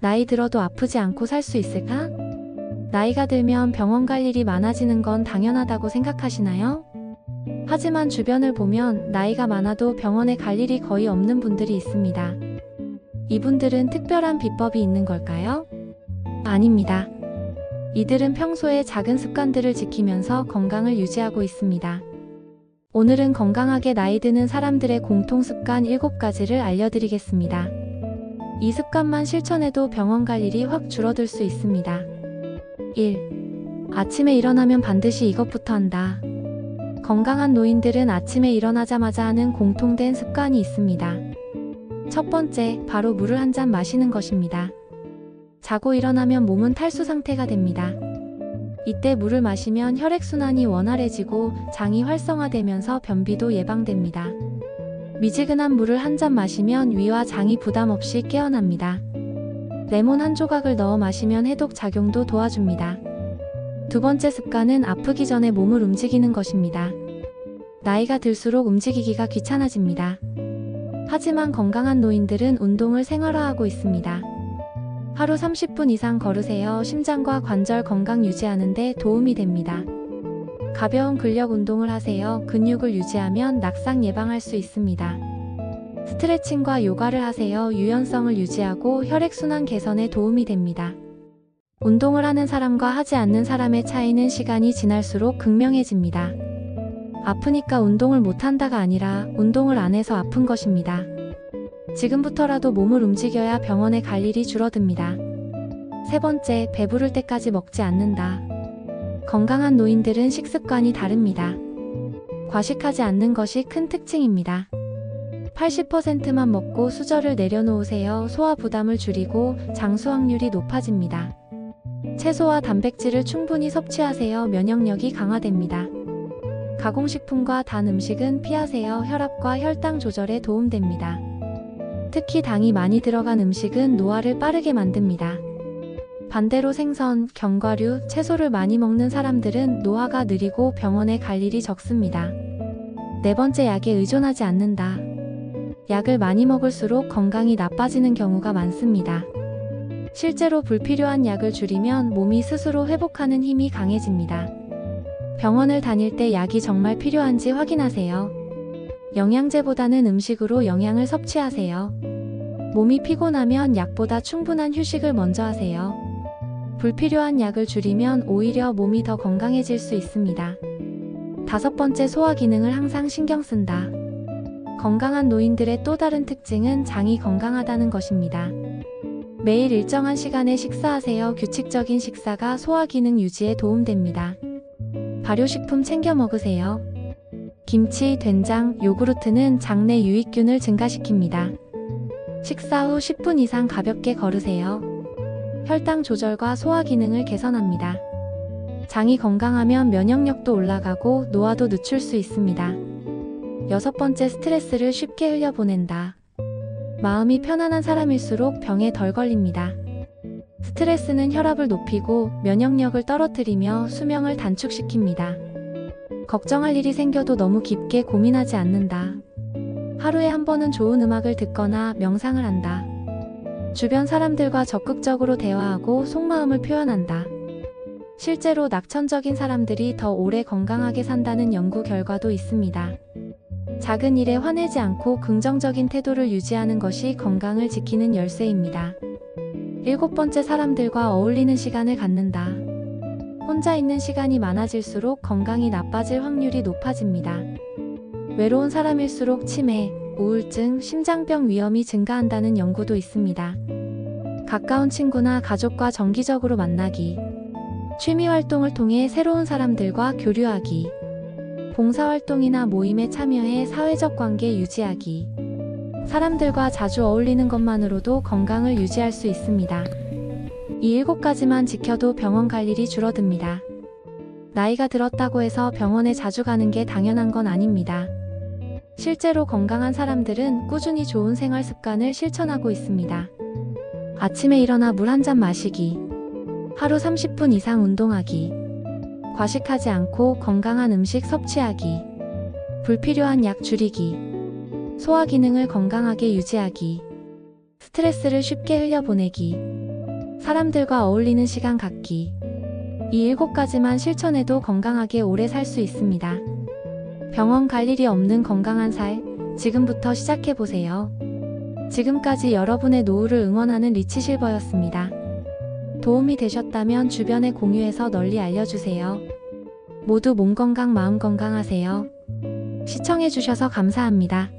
나이 들어도 아프지 않고 살 수 있을까? 나이가 들면 병원 갈 일이 많아지는 건 당연하다고 생각하시나요? 하지만 주변을 보면 나이가 많아도 병원에 갈 일이 거의 없는 분들이 있습니다. 이분들은 특별한 비법이 있는 걸까요? 아닙니다. 이들은 평소에 작은 습관들을 지키면서 건강을 유지하고 있습니다. 오늘은 건강하게 나이 드는 사람들의 공통 습관 7가지를 알려드리겠습니다. 이 습관만 실천해도 병원 갈 일이 확 줄어들 수 있습니다. 1. 아침에 일어나면 반드시 이것부터 한다. 건강한 노인들은 아침에 일어나자마자 하는 공통된 습관이 있습니다. 첫 번째, 바로 물을 한 잔 마시는 것입니다. 자고 일어나면 몸은 탈수 상태가 됩니다. 이때 물을 마시면 혈액순환이 원활해지고 장이 활성화되면서 변비도 예방됩니다. 미지근한 물을 한 잔 마시면 위와 장이 부담 없이 깨어납니다. 레몬 한 조각을 넣어 마시면 해독 작용도 도와줍니다. 두 번째 습관은 아프기 전에 몸을 움직이는 것입니다. 나이가 들수록 움직이기가 귀찮아집니다. 하지만 건강한 노인들은 운동을 생활화하고 있습니다. 하루 30분 이상 걸으세요. 심장과 관절 건강 유지하는 데 도움이 됩니다. 가벼운 근력 운동을 하세요. 근육을 유지하면 낙상 예방할 수 있습니다. 스트레칭과 요가를 하세요. 유연성을 유지하고 혈액순환 개선에 도움이 됩니다. 운동을 하는 사람과 하지 않는 사람의 차이는 시간이 지날수록 극명해집니다. 아프니까 운동을 못한다가 아니라 운동을 안 해서 아픈 것입니다. 지금부터라도 몸을 움직여야 병원에 갈 일이 줄어듭니다. 세 번째, 배부를 때까지 먹지 않는다. 건강한 노인들은 식습관이 다릅니다. 과식하지 않는 것이 큰 특징입니다. 80%만 먹고 수저를 내려놓으세요. 소화 부담을 줄이고 장수 확률이 높아집니다. 채소와 단백질을 충분히 섭취하세요. 면역력이 강화됩니다. 가공식품과 단 음식은 피하세요. 혈압과 혈당 조절에 도움됩니다. 특히 당이 많이 들어간 음식은 노화를 빠르게 만듭니다. 반대로 생선, 견과류, 채소를 많이 먹는 사람들은 노화가 느리고 병원에 갈 일이 적습니다. 네 번째, 약에 의존하지 않는다. 약을 많이 먹을수록 건강이 나빠지는 경우가 많습니다. 실제로 불필요한 약을 줄이면 몸이 스스로 회복하는 힘이 강해집니다. 병원을 다닐 때 약이 정말 필요한지 확인하세요. 영양제보다는 음식으로 영양을 섭취하세요. 몸이 피곤하면 약보다 충분한 휴식을 먼저 하세요. 불필요한 약을 줄이면 오히려 몸이 더 건강해질 수 있습니다. 다섯 번째, 소화 기능을 항상 신경 쓴다. 건강한 노인들의 또 다른 특징은 장이 건강하다는 것입니다. 매일 일정한 시간에 식사하세요. 규칙적인 식사가 소화 기능 유지에 도움됩니다. 발효식품 챙겨 먹으세요. 김치, 된장, 요구르트는 장내 유익균을 증가시킵니다. 식사 후 10분 이상 가볍게 걸으세요. 혈당 조절과 소화 기능을 개선합니다. 장이 건강하면 면역력도 올라가고 노화도 늦출 수 있습니다. 여섯 번째, 스트레스를 쉽게 흘려보낸다. 마음이 편안한 사람일수록 병에 덜 걸립니다. 스트레스는 혈압을 높이고 면역력을 떨어뜨리며 수명을 단축시킵니다. 걱정할 일이 생겨도 너무 깊게 고민하지 않는다. 하루에 한 번은 좋은 음악을 듣거나 명상을 한다. 주변 사람들과 적극적으로 대화하고 속마음을 표현한다. 실제로 낙천적인 사람들이 더 오래 건강하게 산다는 연구 결과도 있습니다. 작은 일에 화내지 않고 긍정적인 태도를 유지하는 것이 건강을 지키는 열쇠입니다. 일곱 번째, 사람들과 어울리는 시간을 갖는다. 혼자 있는 시간이 많아질수록 건강이 나빠질 확률이 높아집니다. 외로운 사람일수록 치매, 우울증, 심장병 위험이 증가한다는 연구도 있습니다. 가까운 친구나 가족과 정기적으로 만나기, 취미 활동을 통해 새로운 사람들과 교류하기, 봉사활동이나 모임에 참여해 사회적 관계 유지하기, 사람들과 자주 어울리는 것만으로도 건강을 유지할 수 있습니다. 이 7가지만 지켜도 병원 갈 일이 줄어듭니다. 나이가 들었다고 해서 병원에 자주 가는 게 당연한 건 아닙니다. 실제로 건강한 사람들은 꾸준히 좋은 생활 습관을 실천하고 있습니다. 아침에 일어나 물 한 잔 마시기, 하루 30분 이상 운동하기, 과식하지 않고 건강한 음식 섭취하기, 불필요한 약 줄이기, 소화 기능을 건강하게 유지하기, 스트레스를 쉽게 흘려보내기, 사람들과 어울리는 시간 갖기. 이 7가지만 실천해도 건강하게 오래 살 수 있습니다. 병원 갈 일이 없는 건강한 살, 지금부터 시작해보세요. 지금까지 여러분의 노후를 응원하는 리치실버였습니다. 도움이 되셨다면 주변에 공유해서 널리 알려주세요. 모두 몸 건강 마음 건강하세요. 시청해주셔서 감사합니다.